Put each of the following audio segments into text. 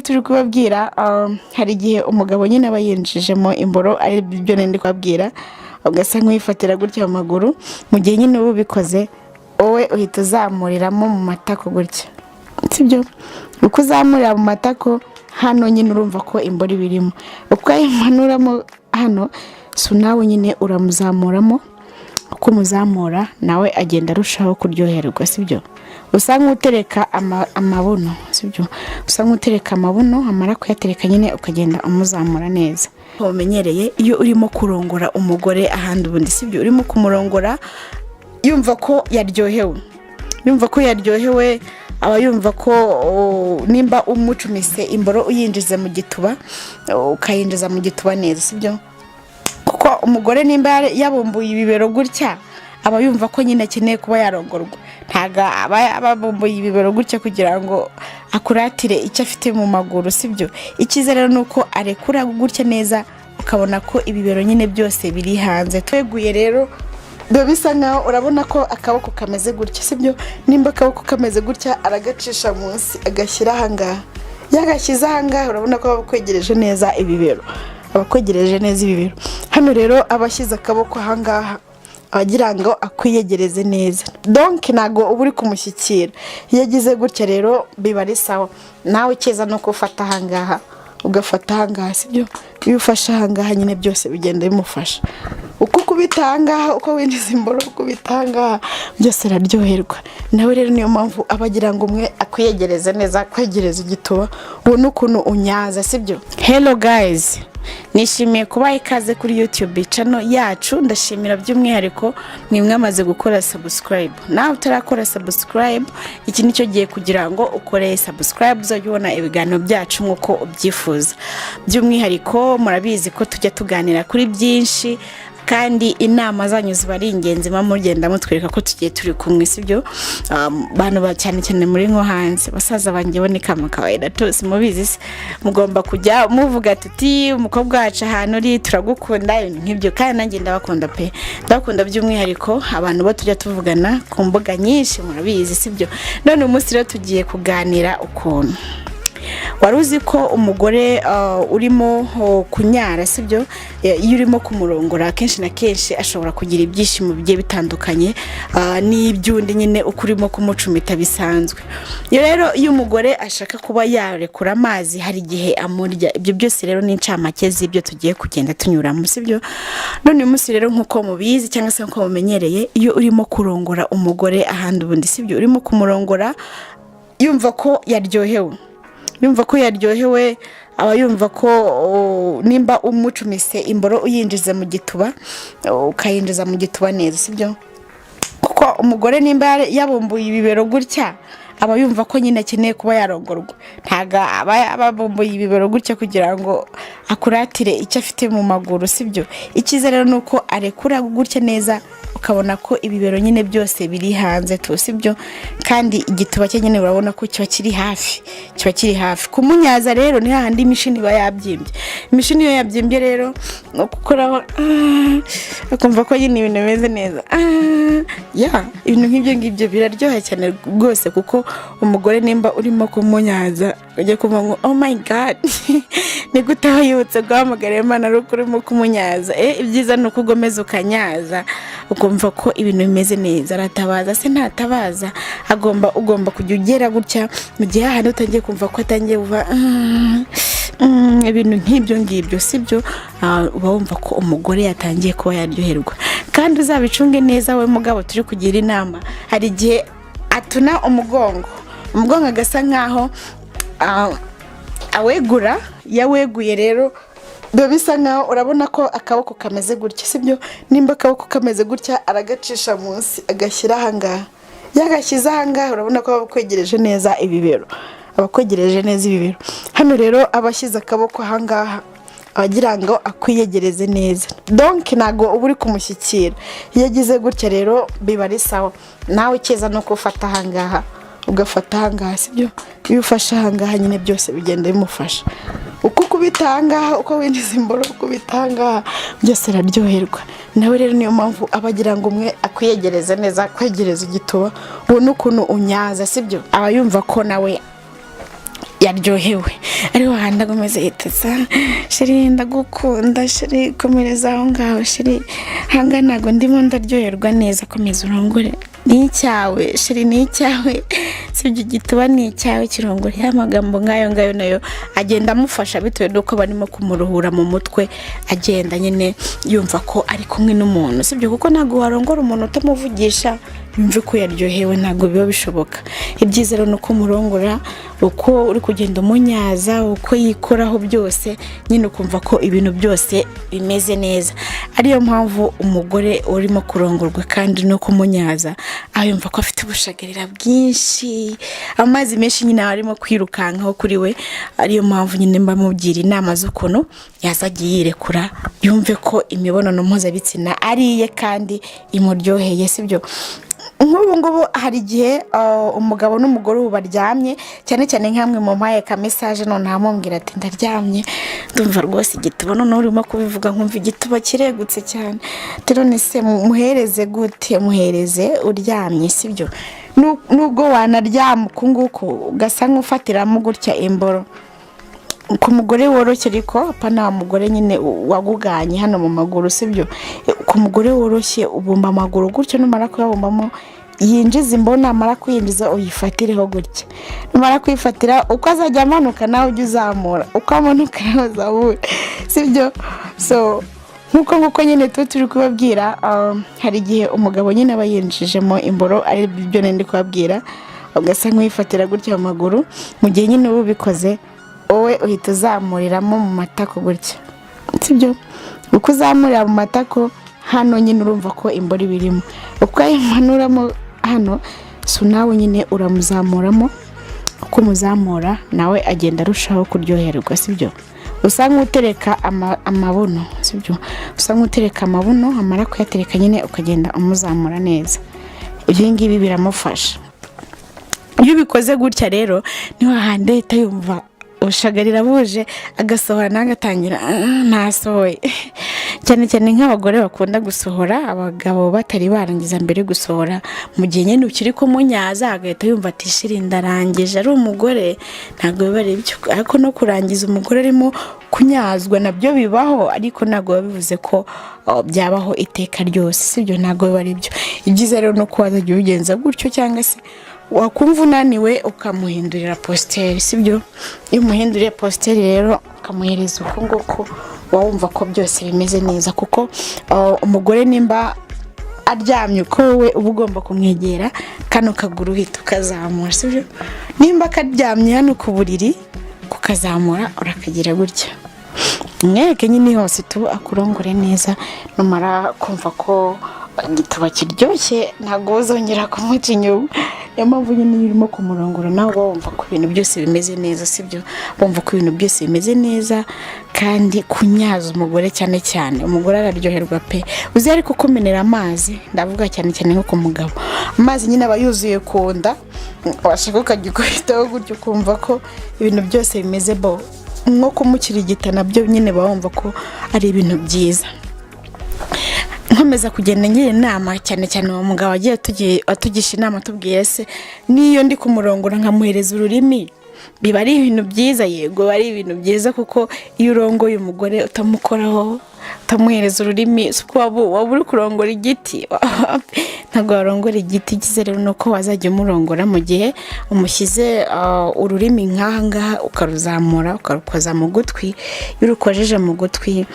turi kubabwira hari igihe umugabo nyine aba yinjijemo imboro ari byo ndi kubabwira ugasa nk'uyifatira gutya mu maguru mu gihe nyine uba ubikoze wowe uhita uzamuriramo mu matako gutya sibyo uko uzamurira mu matako hano nyine urumva ko imboro ibirimo uko ayimanuramo hano so nawe nyine uramuzamuramo uko muzamura nawe agenda arushaho kuryoherwa sibyo usa nk'utereka amabuno sibyo usa nk'utereka amabuno amara kuyatereka nyine ukagenda umuzamura neza umenyereye iyo urimo kurongora umugore ahandi ubundi sibyo urimo kumurongora yumva ko yaryohewe aba yumva ko nimba umucumise imboro uyinjiza mu gituba ukayinjiza mu gituba neza sibyo kuko umugore nimba yabumbuye ibibero gutya aba yumva ko nyine akeneye kuba yarongorwa ntago aba bumbuye ibibero gutya kugira ngo akuratire icyo afite mu maguru sibyo icyiza rero nuko arekura gutya neza ukabona ko ibibero nyine byose biri hanze tweguye rero bisa nkaho urabona ko akaboko kameze gutya sibyo nimba akaboko kameze gutya aragacisha munsi agashyira ahangaha yagashyize ahangaha urabona ko abakwegereje neza ibibero hano rero abashyize akaboko ahangaha abagira ngo akwiyegereze neza donc nago uba uri kumushyikira iyo agize gutya rero biba ari sawa nawe cyiza no gufata ahangaha ugafata ahangaha sibyo iyo ufashe ahangaha nyine byose bigenda bimufasha uko kubitanga uko winjiza imboro kubitanga byose araryoherwa nawe rero niyo mpamvu abagira ngo umwe akwiyegereze neza kwegereza igituba ubona ukuntu unyaza sibyo hello guys nishimiye kubaha ikaze kuri YouTube channel yacu ndashimira by'umwihariko mwamaze gukora subscribe nawe utarakora subscribe iki nicyo giye kugira ngo ukore subscribe uzajya ubona ibiganiro byacu nkuko ubyifuza by'umwihariko murabizi ko tujya tuganira kuri byinshi kandi inama zanyu ziba ari ingenzi mugenda mutwereka ko tugiye turi kumwe sibyo bantu cyane cyane muri nko hanze basaza banjye boneka mu kawaida tose mubizi mugomba kujya muvuga tuti umukobwa wacu ahantu uri turagukunda nk'ibyo kandi nanjye ndabakunda pe ndakunda by'umwihariko abantu bo tujya tuvugana ku mbuga nyinshi murabizi sibyo none umunsi rero tugiye kuganira ukuntu waruzi ko umugore urimo kunyara sibyo iyo urimo kumurongora kenshi na kenshi ashobora kugira ibyishimo bigiye bitandukanye n'ibyundi nyine uko urimo kumucumita bisanzwe iyo rero iyo umugore ashaka kuba yarekura amazi hari igihe amurya ibyo byose rero ni incamake z'ibyo tugiye kugenda tunyuramo sibyo none uyu munsi rero nk'uko mubizi cyangwa se nk'uko mumenyereye iyo urimo kurongora umugore ahandi ubundi sibyo urimo kumurongora yumva ko yaryohewe aba yumva ko nimba umucumise imboro uyinjiza mu gituba ukayinjiza mu gituba neza sibyo kuko umugore nimba yabumbuye ibibero gutya aba yumva ko nyine akeneye kuba yarongorwa ntago aba bumbuye ibibero gutya kugira ngo akuratire icyo afite mu maguru sibyo icyiza rero nuko arekura gutya neza ukabona ko ibibero nyine byose biri hanze to sibyo kandi igituba cye nyine urabona ko kiba kiri hafi kumunyaza rero ni hahandi imishini iba yabyimbye imishini iyo yabyimbye rero gukoraho akumva ko nyine ibintu bimeze neza ibintu nk'ibyo biraryoha cyane rwose kuko umugore nimba urimo kumunyaza ujya kuvuga ngo oh my god ni gute yibutse guhamagara Imana ari urimo kumunyaza ibyiza ni uko ugomeza ukanyaza ukumva ko ibintu bimeze neza aratabaza se ntatabaza ugomba kujya ugera gutya mu gihe hano utangiye kumva ko atangiye uva ibintu nk'ibyo sibyo uba wumva ko umugore yatangiye kuba yaryoherwa kandi uzabicunge neza we mugabo turi kugira inama hari igihe atuna umugongo agasa nkaho awegura yaweguye rero bisa nkaho urabona ko akaboko kameze gutya sibyo nimba akaboko kameze gutya aragacisha munsi agashyira ahangaha yagashyize ahangaha urabona ko abakwegereje neza ibibero hano rero abashyize akaboko ahangaha abagira ngo akwiyegereze neza donc nago uba uri kumushyikira iyo agize gutya rero biba ari sawa nawe cyiza no gufata ahangaha ugafata ahangaha sibyo iyo ufashe ahangaha nyine byose bigenda bimufasha uko kubitanga uko winjiza imboro kubitanga byose araryoherwa nawe rero niyo mpamvu abagira ngo umwe akwiyegereze neza kwegereza igituba ubona ukuntu unyaza sibyo aba yumva ko nawe yaryohewe ariho handi agomeze yitesa sheri ndagukunda sheri komereza aho ngaho sheri hanga ntago ndimo ndaryoherwa neza komeza urongore ni icyawe sheri ni icyawe sibyo gituba ni icyawe kirongore y'amagambo ngayo nayo agenda amufasha bitewe nuko barimo kumuruhura mu mutwe agenda nyine yumva ko ari kumwe n'umuntu sibyo kuko ntago warongora umuntu utamuvugisha yumve ko yaryohewe ntago biba bishoboka ibyiza rero nuko murongora uko uri kugenda umunyaza uko yikoraho byose nyine ukumva ko ibintu byose bimeze neza ariyo mpamvu umugore urimo kurongorwa kandi no kumunyaza ayumva ko afite ubushagarira bwinshi amazi menshi nyine arimo kwirukankaho kuri we ariyo mpamvu nyine mbamubwira inama z'ukuntu yazagiye yirekura yumve ko imibonano mpuzabitsina ariye kandi imuryoheye sibyo nk'ubu ngubu hari igihe umugabo n'umugore ubu baryamye cyane cyane nk'amwe mu mpaye ka message none amubwira ati ndaryamye ndumva rwose igituba none urimo kubivuga nkumva igituba kiregutse cyane none se muhereze gute muhereze uryamye sibyo nubwo wanaryama uku nguku ugasa nk'ufatiramo gutya imboro ku mugore woroshye ariko apana mugore nyine waguganye hano mu maguru sibyo ku mugore woroshye ubumba amaguru gutyo numara kuyabumbamo yinjiza imbona amara kuyinjiza uyifatireho gutya numara kuyifatira uko azajya amanuka nawe ujye uzamura uko amanuka nawe uzamura sibyo so nkuko nyine turi kubabwira hari igihe umugabo nyine aba yinjijemo imboro ari byo ndi kubabwira ugasa nk'uyifatira gutya mu maguru mu gihe nyine uba ubikoze wowe uhita uzamuriramo mu matako gutya sibyo uko uzamurira mu matako hano nyine urumva ko imboro ibirimo uko ayimanuramo hano so nawe nyine uramuzamuramo uko muzamura nawe agenda arushaho kuryoherwa sibyo usa nk'utereka amabuno sibyo usa nk'utereka amabuno amara kuyatereka nyine ukagenda umuzamura neza ibyo ngibi biramufasha iyo ubikoze gutya rero niho handi ahita yumva ushagarira buje agasohora n'agatangira ntasohoye cyane cyane nk'abagore bakunda gusohora abagabo batari barangiza mbere gusohora mu gihe nyine ukiri kumunyaza agahita yumva ati shiri ndarangije ari umugore ntabwo biba ari byo ariko no kurangiza umugore arimo kunyazwa nabyo bibaho ariko ntabwo bivuze ko byabaho iteka ryose sibyo ntabwo biba ari byo ibyiza rero no kuwazajya ubigenza gutyo cyangwa se wakumva unaniwe ukamuhindurira positeri sibyo iyo umuhinduriye positeri rero ukamuhereza uko nguko wumva ko byose bimeze neza kuko umugore nimba aryamye uko wowe uba ugomba kumwegera kano kaguru uhita ukazamura sibyo nimba karyamye hano ku buriri kukazamura urakagira gutya mwereke nyine hose tu akurongore neza numara kumva ko igituba kiryoshye ntabwo uzongera kumuca inyuma niyo mpamvu nyine urimo kumurongora nawe wumva ko ibintu byose bimeze neza sibyo wumva ko ibintu byose bimeze neza kandi kunyaza umugore cyane cyane umugore araryoherwa pe uzi ariko kumenera amazi ndavuga cyane cyane nko ku mugabo amazi nyine aba yuzuye ku nda washaka ukajya ukahitaho gutyo ukumva ko ibintu byose bimeze bo nko kumukirigita nabyo nyine bawumva ko ari ibintu byiza nkomeza kugenda ngira inama cyane cyane uwo mugabo agiye atugisha inama tubwiye se niyo ndi kumurongora nkamuhereza ururimi biba ari ibintu byiza yego ari ibintu byiza kuko iyo urongoye umugore utamukoraho utamuhereza ururimi waba uri kurongora igiti ntabwo warongora igiti cyiza rero nuko wazajya umurongora mu gihe umushyize ururimi nk'aha ngaha ukaruzamura ukarukoza mu gutwi iyo urukojeje mu gutwi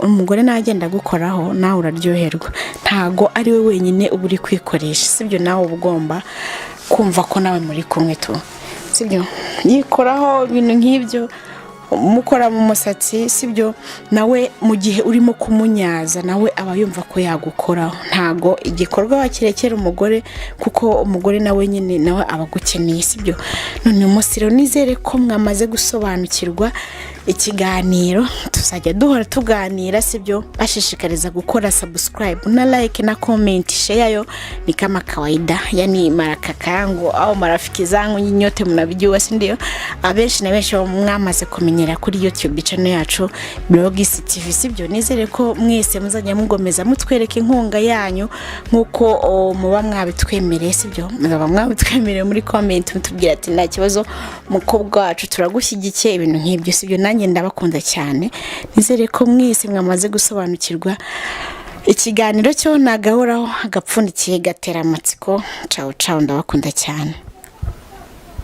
umugore nagenda agukoraho nawe uraryoherwa ntago ari we wenyine uba uri kwikoresha sibyo nawe uba ugomba kumva ko nawe muri kumwe tu sibyo yikoraho ibintu nk'ibyo mukora mu musatsi sibyo nawe mu gihe urimo kumunyaza nawe aba yumva ko yagukoraho ntago igikorwa wakirekera umugore kuko umugore nawe nyine nawe aba agukeneye sibyo none umunsi rero nizere ko mwamaze gusobanukirwa ikiganiro tuzajya duhora tuganira sibyo bashishikariza gukora subscribe na like na comment share yo ni kama kawaida yani marafiki yangu au marafiki zangu nyote mnabijua si ndio abenshi na benshi mwamaze kumenyera kuri YouTube channel yacu Blogis TV sibyo nizere ko mwese muzajya mugomeza mutwereka inkunga yanyu nkuko muba mwabitwemereye sibyo muba mwabitwemereye muri comment mutubwira ati nta kibazo mukobwa wacu turagushyigikiye ibintu nk'ibyo sibyo nanjye ndabakunda cyane nizere ko mwese mwamaze gusobanukirwa ikiganiro cyo nagahoraho agapfundikiye gatera amatsiko ciao ciao ndabakunda cyane